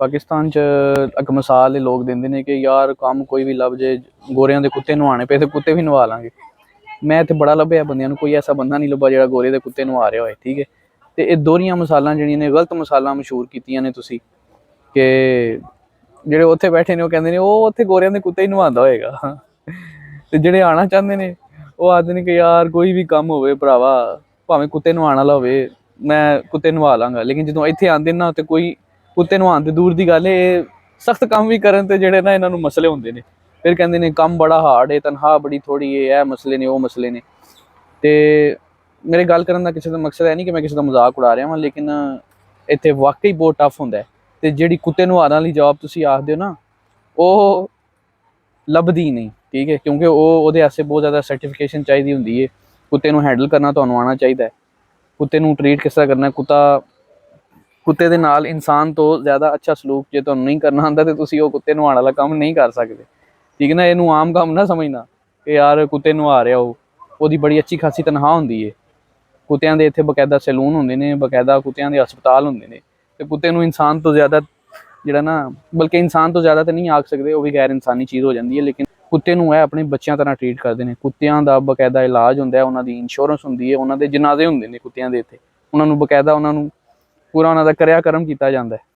पाकिस्तान च एक मिसाल लोग देंदे ने कि यार काम कोई भी लभ जे गोरियां दे कुत्ते नवाने पे ते कुत्ते भी नवा लांगे। मैं इत्थे बड़ा लभ्या बंदियां नूं, कोई ऐसा बंदा नहीं लब्भा जेह्ड़ा गोरे दे कुत्ते नवा रहा होए। ठीक है, ते एह् दोहरियां मिसालां जेहड़ियां ने गलत मिसालां मशहूर कीतियां ने तुसीं कि जेह्ड़े उत्थे बैठे ने ओह् कहंदे ने ओह् उत्थे गोरियां दे कुत्ते ही नवांदा होएगा ते जेह्ड़े आना चाहंदे ने ओह् आखदे ने कि यार कोई भी कम्म होवे भरावा, भावें कुत्ते नवाण आह्ला होवे, मैं कुत्ते नवा लांगा। लेकिन जदों इत्थे आंदे ना ते कोई कुत्ते नवाण ते दूर दी गल्ल ऐ, सख्त कम्म भी करन ते जेह्ड़े ना इन्हां नूं मसले हुंदे ने। फिर कहंदे ने कम्म बड़ा हार्ड है, तनखाह बड़ी थोड़ी है, एह मसले ने ओह मसले ने। ते मेरे गल करन दा किसे दा मकसद है नहीं कि मैं किसे दा मजाक उड़ा रहा वां, लेकिन इत्थे वाकई बहुत टफ हुंदा है। ते जेह्ड़ी कुत्ते नवाण आह्ली जॉब तुसीं आखदे हो ना, ओह लभदी नहीं। ठीक है, क्योंकि ओहदे आस्तै बहुत ज़्यादा सर्टिफिकेशन चाहिदी हुंदी है। कुत्ते नूं हैंडल करना तुहानूं आना चाहिदा है, कुत्ते नूं ट्रीट किस तरह करना है, कुत्ते दे नाल इंसान तो ज़्यादा अच्छा सलूक जे तुहानूं नहीं करना आंदा ते तुसीं ओह कुत्ते नवाण आह्ला कम्म नहीं कर सकदे। ठीक है ना, इहनूं आम कम्म ना समझना कि यार कुत्ते नवा रहा ओहदी बड़ी अच्छी खासी तनखाह हुंदी है। कुत्तियां दे इत्थे बकायदा सैलून हुंदे ने, बकायदा कुत्तियां दे हस्पताल हुंदे ने। ते कुत्ते नूं इंसान तो ज़्यादा जेह्ड़ा ना, बल्कि इंसान तो ज़्यादा तो नहीं आख सकदे, ओह भी गैर इंसानी चीज़ हो जाती है, लेकिन कुत्ते नूं अपने बच्चों तरह ट्रीट करते हैं। कुत्तियां दा बकायदा इलाज हुंदा है, उन्हां दी इंश्योरेंस हुंदी है, उन्हां दे जनाजे हुंदे ने कुत्तियां दे इत्थे, उन्हां नूं बकायदा उन्हां नूं पूरा उन्हां दा क्रियाक्रम कीता जांदा है।